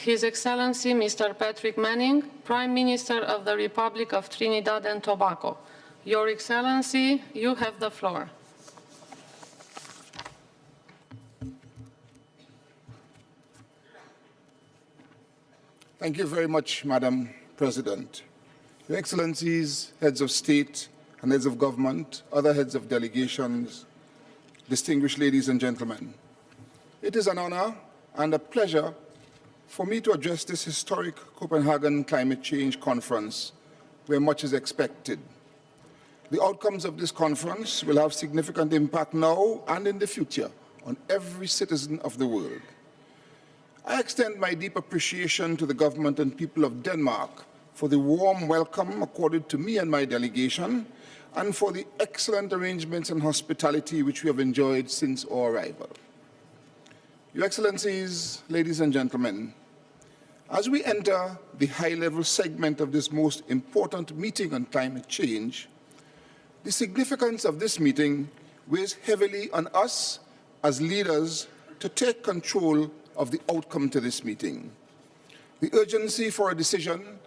His Excellency Mr. Patrick Manning, Prime Minister of the Republic of Trinidad and Tobago. Your Excellency, you have the floor. Thank you very much, Madam President. Your Excellencies, heads of state and heads of government, other heads of delegations, distinguished ladies and gentlemen, it is an honor and a pleasure for me to address this historic Copenhagen Climate Change Conference, where much is expected. The outcomes of this conference will have significant impact now and in the future on every citizen of the world. I extend my deep appreciation to the government and people of Denmark for the warm welcome accorded to me and my delegation, and for the excellent arrangements and hospitality which we have enjoyed since our arrival. Your Excellencies, ladies and gentlemen, as we enter the high-level segment of this most important meeting on climate change, the significance of this meeting weighs heavily on us as leaders to take control of the outcome to this meeting. The urgency for a decision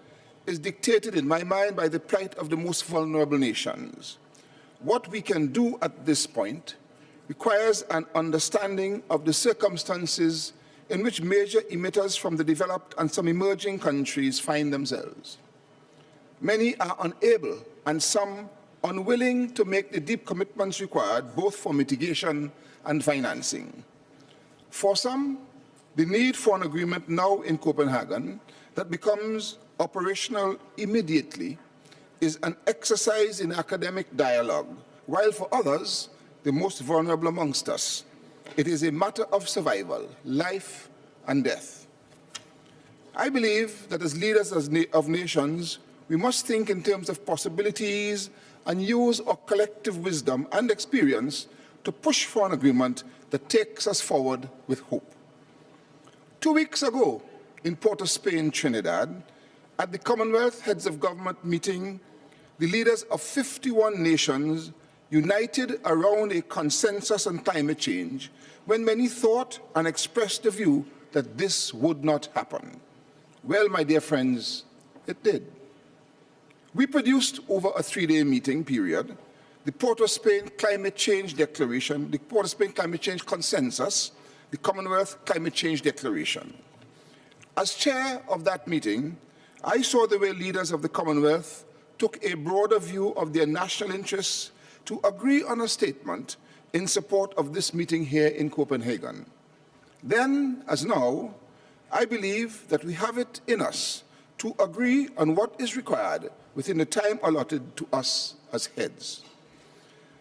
is dictated in my mind by the plight of the most vulnerable nations. What we can do at this point requires an understanding of the circumstances in which major emitters from the developed and some emerging countries find themselves. Many are unable and some unwilling to make the deep commitments required both for mitigation and financing. For some, the need for an agreement now in Copenhagen that becomes operational immediately is an exercise in academic dialogue, while for others, the most vulnerable amongst us, it is a matter of survival, life and death. I believe that as leaders of nations, we must think in terms of possibilities and use our collective wisdom and experience to push for an agreement that takes us forward with hope. 2 weeks ago, in Port-of-Spain, Trinidad, at the Commonwealth Heads of Government meeting, the leaders of 51 nations united around a consensus on climate change when many thought and expressed the view that this would not happen. Well, my dear friends, it did. We produced over a 3-day meeting period the Port-of-Spain Climate Change Declaration, the Port-of-Spain Climate Change Consensus, the Commonwealth Climate Change Declaration. As chair of that meeting, I saw the way leaders of the Commonwealth took a broader view of their national interests to agree on a statement in support of this meeting here in Copenhagen. Then, as now, I believe that we have it in us to agree on what is required within the time allotted to us as heads.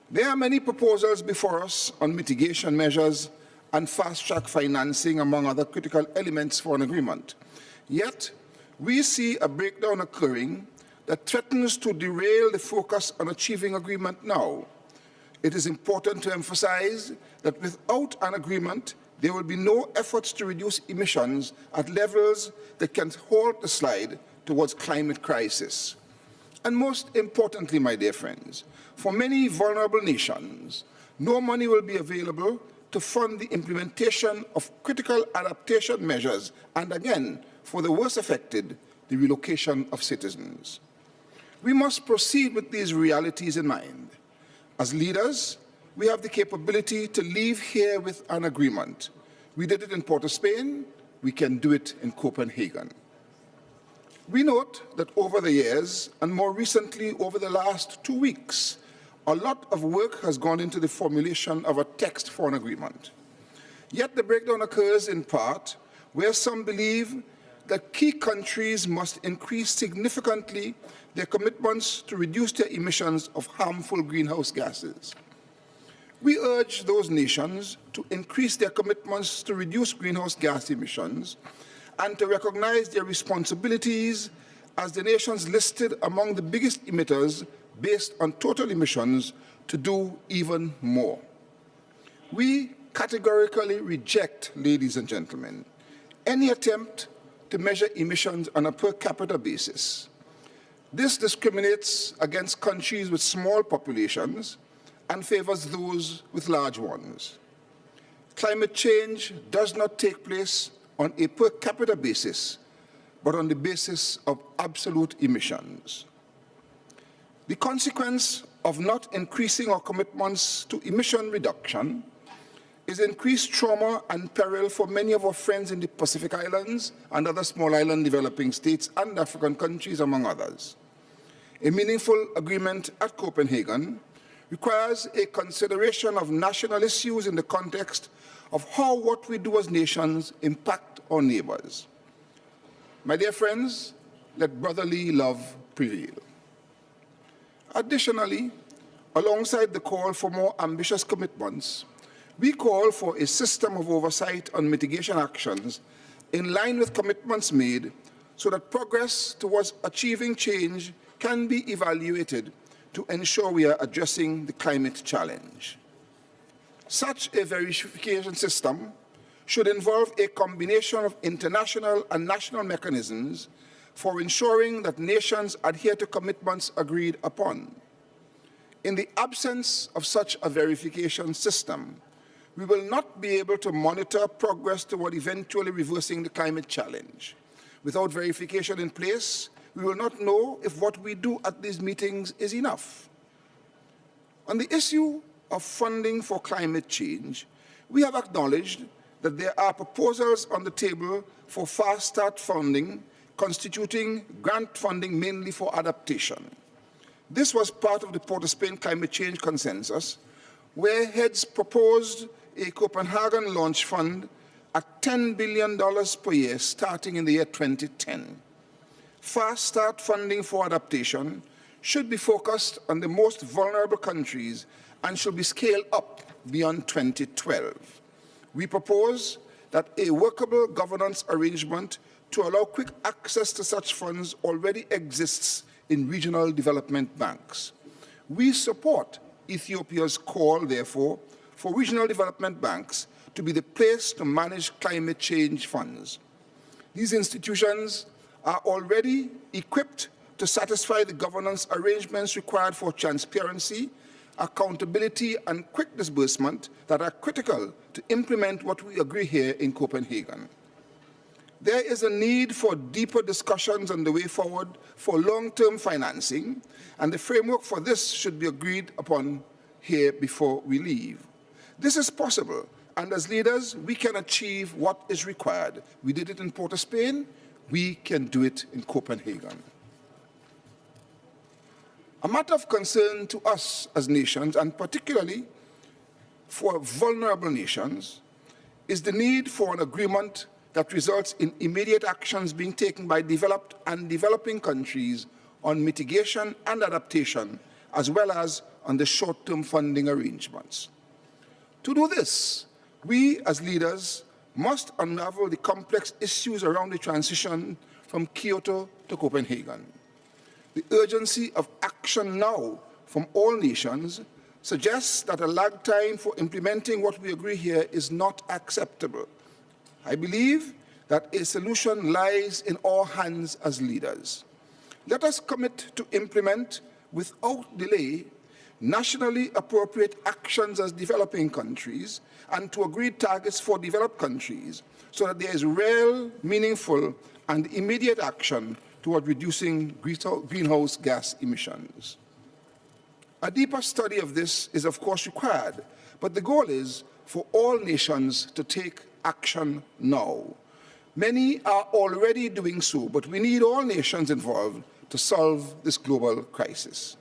There are many proposals before us on mitigation measures and fast-track financing, among other critical elements for an agreement. Yet, we see a breakdown occurring that threatens to derail the focus on achieving agreement now. It is important to emphasize that without an agreement, there will be no efforts to reduce emissions at levels that can halt the slide towards climate crisis. And most importantly, my dear friends, for many vulnerable nations, no money will be available to fund the implementation of critical adaptation measures, and again, for the worst affected, the relocation of citizens. We must proceed with these realities in mind. As leaders, we have the capability to leave here with an agreement. We did it in Port-of-Spain, we can do it in Copenhagen. We note that over the years, and more recently over the last 2 weeks, a lot of work has gone into the formulation of a text for an agreement. Yet the breakdown occurs in part where some believe that key countries must increase significantly their commitments to reduce their emissions of harmful greenhouse gases. We urge those nations to increase their commitments to reduce greenhouse gas emissions and to recognize their responsibilities as the nations listed among the biggest emitters based on total emissions to do even more. We categorically reject, ladies and gentlemen, any attempt to measure emissions on a per capita basis. This discriminates against countries with small populations and favors those with large ones. Climate change does not take place on a per capita basis, but on the basis of absolute emissions. The consequence of not increasing our commitments to emission reduction is increased trauma and peril for many of our friends in the Pacific Islands and other small island developing states and African countries, among others. A meaningful agreement at Copenhagen requires a consideration of national issues in the context of how what we do as nations impact our neighbors. My dear friends, let brotherly love prevail. Additionally, alongside the call for more ambitious commitments, we call for a system of oversight on mitigation actions in line with commitments made so that progress towards achieving change can be evaluated to ensure we are addressing the climate challenge. Such a verification system should involve a combination of international and national mechanisms for ensuring that nations adhere to commitments agreed upon. In the absence of such a verification system, we will not be able to monitor progress toward eventually reversing the climate challenge. Without verification in place, we will not know if what we do at these meetings is enough. On the issue of funding for climate change, we have acknowledged that there are proposals on the table for fast start funding, constituting grant funding mainly for adaptation. This was part of the Port of Spain climate change consensus, where heads proposed a Copenhagen launch fund at $10 billion per year starting in the year 2010. Fast start funding for adaptation should be focused on the most vulnerable countries and should be scaled up beyond 2012. We propose that a workable governance arrangement to allow quick access to such funds already exists in regional development banks. We support Ethiopia's call, therefore, for regional development banks to be the place to manage climate change funds. These institutions are already equipped to satisfy the governance arrangements required for transparency, accountability, and quick disbursement that are critical to implement what we agree here in Copenhagen. There is a need for deeper discussions on the way forward for long-term financing, and the framework for this should be agreed upon here before we leave. This is possible, and as leaders, we can achieve what is required. We did it in Port of Spain, we can do it in Copenhagen. A matter of concern to us as nations, and particularly for vulnerable nations, is the need for an agreement that results in immediate actions being taken by developed and developing countries on mitigation and adaptation, as well as on the short-term funding arrangements. To do this, we as leaders must unravel the complex issues around the transition from Kyoto to Copenhagen. The urgency of action now from all nations suggests that a lag time for implementing what we agree here is not acceptable. I believe that a solution lies in our hands as leaders. Let us commit to implement, without delay, nationally appropriate actions as developing countries and to agreed targets for developed countries so that there is real, meaningful, and immediate action toward reducing greenhouse gas emissions. A deeper study of this is, of course, required, but the goal is for all nations to take action now. Many are already doing so, but we need all nations involved to solve this global crisis.